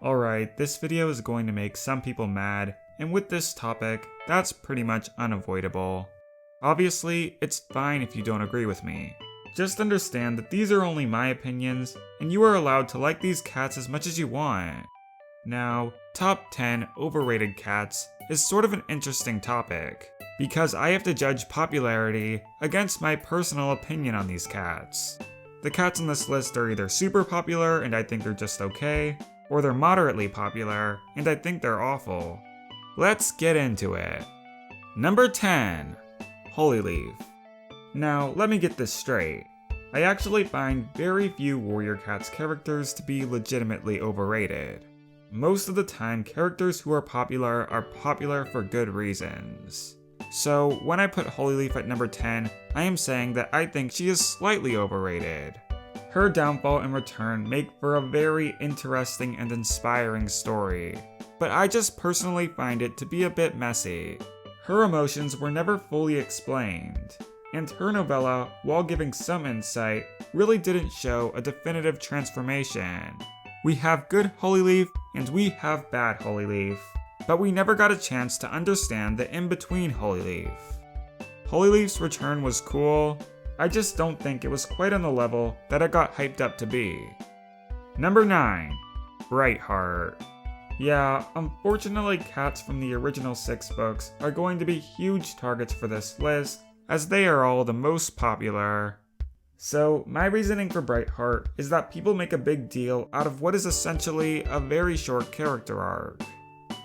Alright, this video is going to make some people mad, and with this topic, that's pretty much unavoidable. Obviously, it's fine if you don't agree with me. Just understand that these are only my opinions, and you are allowed to like these cats as much as you want. Now, top 10 overrated cats is sort of an interesting topic, because I have to judge popularity against my personal opinion on these cats. The cats on this list are either super popular and I think they're just okay, or they're moderately popular and I think they're awful. Let's get into it. Number 10. Holy Leaf. Now, let me get this straight. I actually find very few Warrior Cats characters to be legitimately overrated. Most of the time, characters who are popular for good reasons. So, when I put Holy Leaf at number 10, I am saying that I think she is slightly overrated. Her downfall and return make for a very interesting and inspiring story, but I just personally find it to be a bit messy. Her emotions were never fully explained, and her novella, while giving some insight, really didn't show a definitive transformation. We have good Holy Leaf, and we have bad Holy Leaf, but we never got a chance to understand the in-between Holy Leaf. Holy Leaf's return was cool, I just don't think it was quite on the level that it got hyped up to be. Number 9. Brightheart. Yeah, unfortunately cats from the original 6 books are going to be huge targets for this list, as they are all the most popular. So, my reasoning for Brightheart is that people make a big deal out of what is essentially a very short character arc.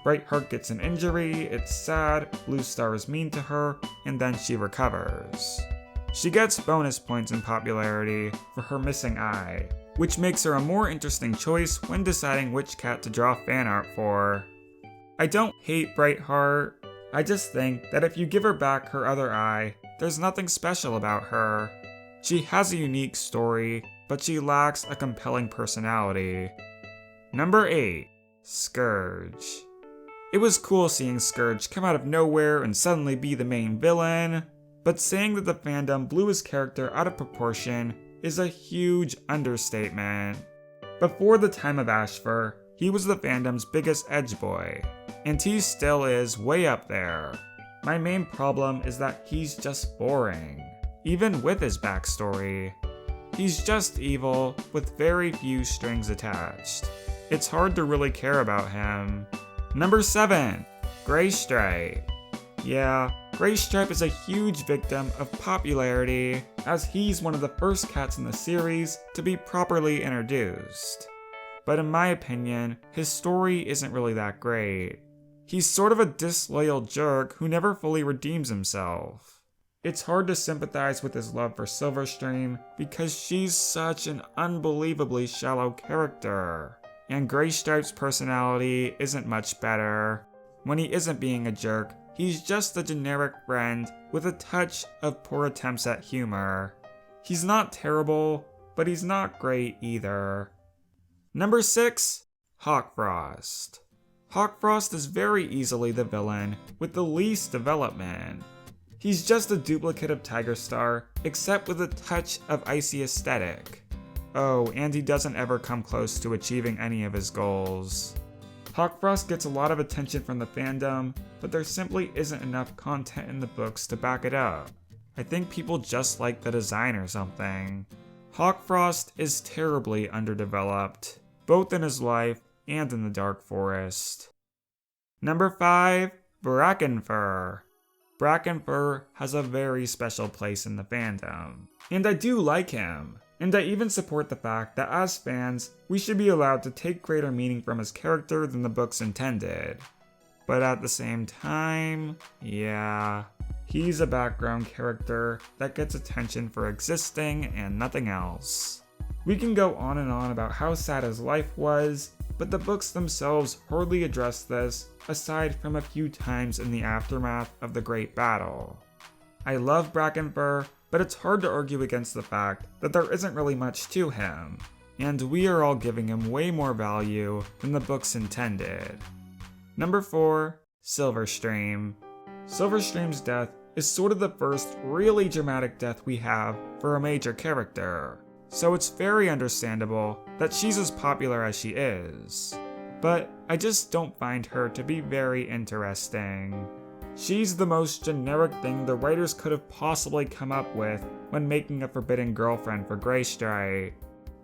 Brightheart gets an injury, it's sad, Blue Star is mean to her, and then she recovers. She gets bonus points in popularity for her missing eye, which makes her a more interesting choice when deciding which cat to draw fan art for. I don't hate Brightheart, I just think that if you give her back her other eye, there's nothing special about her. She has a unique story, but she lacks a compelling personality. Number 8. Scourge. It was cool seeing Scourge come out of nowhere and suddenly be the main villain, but saying that the fandom blew his character out of proportion is a huge understatement. Before the time of Ashfur, he was the fandom's biggest edge boy, and he still is way up there. My main problem is that he's just boring, even with his backstory. He's just evil, with very few strings attached. It's hard to really care about him. Number 7. Graystripe. Yeah, Graystripe is a huge victim of popularity, as he's one of the first cats in the series to be properly introduced. But in my opinion, his story isn't really that great. He's sort of a disloyal jerk who never fully redeems himself. It's hard to sympathize with his love for Silverstream because she's such an unbelievably shallow character, and Graystripe's personality isn't much better. When he isn't being a jerk, he's just a generic friend with a touch of poor attempts at humor. He's not terrible, but he's not great either. Number 6. Hawkfrost. Hawkfrost is very easily the villain with the least development. He's just a duplicate of Tigerstar, except with a touch of icy aesthetic. Oh, and he doesn't ever come close to achieving any of his goals. Hawkfrost gets a lot of attention from the fandom, but there simply isn't enough content in the books to back it up. I think people just like the design or something. Hawkfrost is terribly underdeveloped, both in his life and in the Dark Forest. Number 5. Bracken Fur. Bracken Fur has a very special place in the fandom, and I do like him. And I even support the fact that as fans, we should be allowed to take greater meaning from his character than the books intended. But at the same time, yeah, he's a background character that gets attention for existing and nothing else. We can go on and on about how sad his life was, but the books themselves hardly address this aside from a few times in the aftermath of the Great Battle. I love Bracken Fur, but it's hard to argue against the fact that there isn't really much to him, and we are all giving him way more value than the books intended. Number 4. Silverstream. Silverstream's death is sort of the first really dramatic death we have for a major character, so it's very understandable that she's as popular as she is. but I just don't find her to be very interesting. She's the most generic thing the writers could have possibly come up with when making a forbidden girlfriend for Greystripe.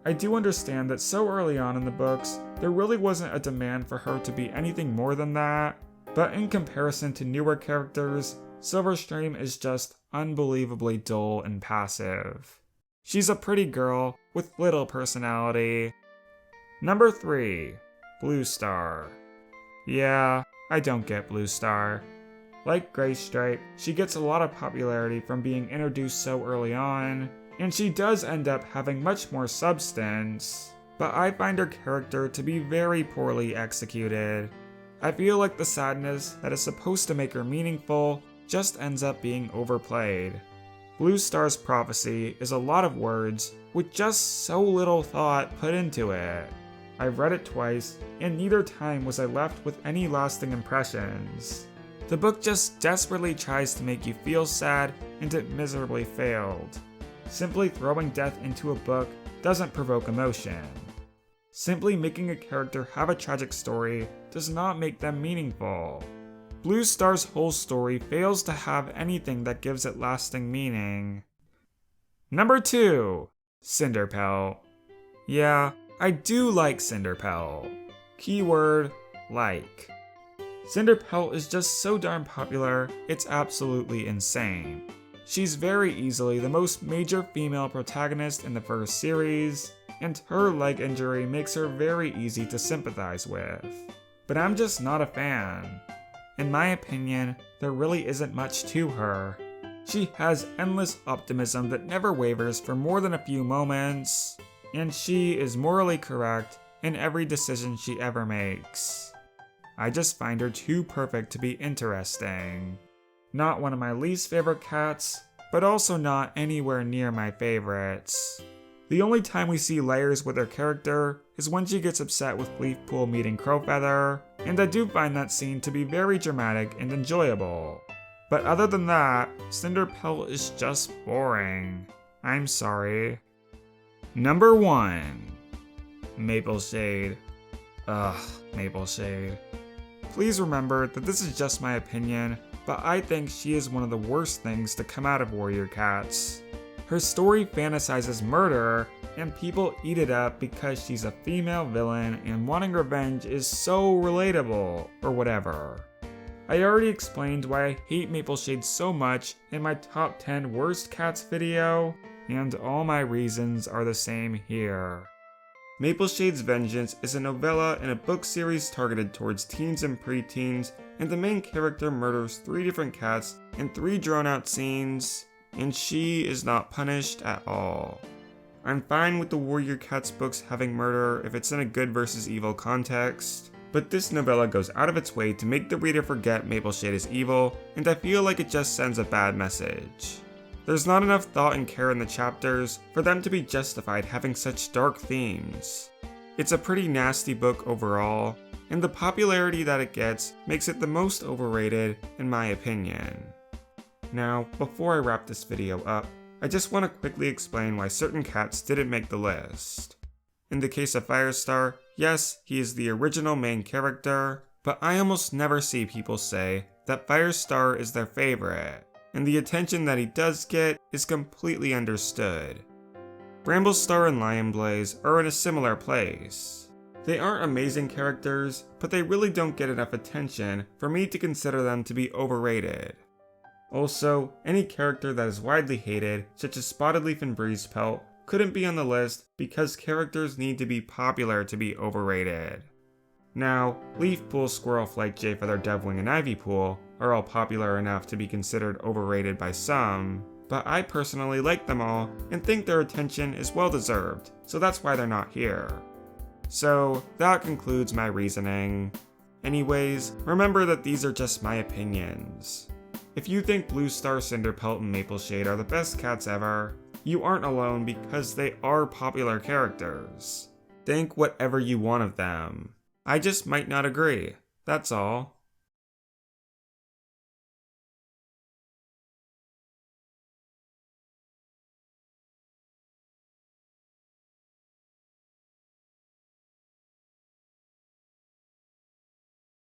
I do understand that so early on in the books, there really wasn't a demand for her to be anything more than that, but in comparison to newer characters, Silverstream is just unbelievably dull and passive. She's a pretty girl with little personality. Number 3. Blue Star. Yeah, I don't get Blue Star. Like Greystripe, she gets a lot of popularity from being introduced so early on, and she does end up having much more substance, but I find her character to be very poorly executed. I feel like the sadness that is supposed to make her meaningful just ends up being overplayed. Blue Star's prophecy is a lot of words with just so little thought put into it. I've read it twice, and neither time was I left with any lasting impressions. The book just desperately tries to make you feel sad, and it miserably failed. Simply throwing death into a book doesn't provoke emotion. Simply making a character have a tragic story does not make them meaningful. Blue Star's whole story fails to have anything that gives it lasting meaning. Number 2. Cinder Pal. Yeah, I do like Cinder Pal. Keyword, like. Cinder Pal is just so darn popular, it's absolutely insane. She's very easily the most major female protagonist in the first series, and her leg injury makes her very easy to sympathize with. But I'm just not a fan. In my opinion, there really isn't much to her. She has endless optimism that never wavers for more than a few moments, and she is morally correct in every decision she ever makes. I just find her too perfect to be interesting. Not one of my least favorite cats, but also not anywhere near my favorites. The only time we see layers with her character is when she gets upset with Leafpool meeting Crowfeather, and I do find that scene to be very dramatic and enjoyable. But other than that, Cinder Pal is just boring. I'm sorry. Number 1. Maple Shade. Ugh, Maple Shade. Please remember that this is just my opinion, but I think she is one of the worst things to come out of Warrior Cats. Her story fantasizes murder, and people eat it up because she's a female villain and wanting revenge is so relatable, or whatever. I already explained why I hate Maple Shade so much in my top 10 worst cats video, and all my reasons are the same here. Maple Shade's Vengeance is a novella in a book series targeted towards teens and preteens, and the main character murders 3 different cats in 3 drawn-out scenes, and she is not punished at all. I'm fine with the Warrior Cats books having murder if it's in a good versus evil context, but this novella goes out of its way to make the reader forget Maple Shade is evil, and I feel like it just sends a bad message. There's not enough thought and care in the chapters for them to be justified having such dark themes. It's a pretty nasty book overall, and the popularity that it gets makes it the most overrated in my opinion. Now, before I wrap this video up, I just want to quickly explain why certain cats didn't make the list. In the case of Firestar, yes, he is the original main character, but I almost never see people say that Firestar is their favorite, and the attention that he does get is completely understood. Bramblestar and Lionblaze are in a similar place. They aren't amazing characters, but they really don't get enough attention for me to consider them to be overrated. Also, any character that is widely hated, such as Spotted Leaf and Breezepelt, couldn't be on the list because characters need to be popular to be overrated. Now, Leafpool, Squirrelflight, Jayfeather, Devwing, and Ivypool are all popular enough to be considered overrated by some, but I personally like them all and think their attention is well deserved, so that's why they're not here. So, that concludes my reasoning. Anyways, remember that these are just my opinions. If you think Blue Star, Cinder Pal, and Maple Shade are the best cats ever, you aren't alone because they are popular characters. Think whatever you want of them. I just might not agree, that's all.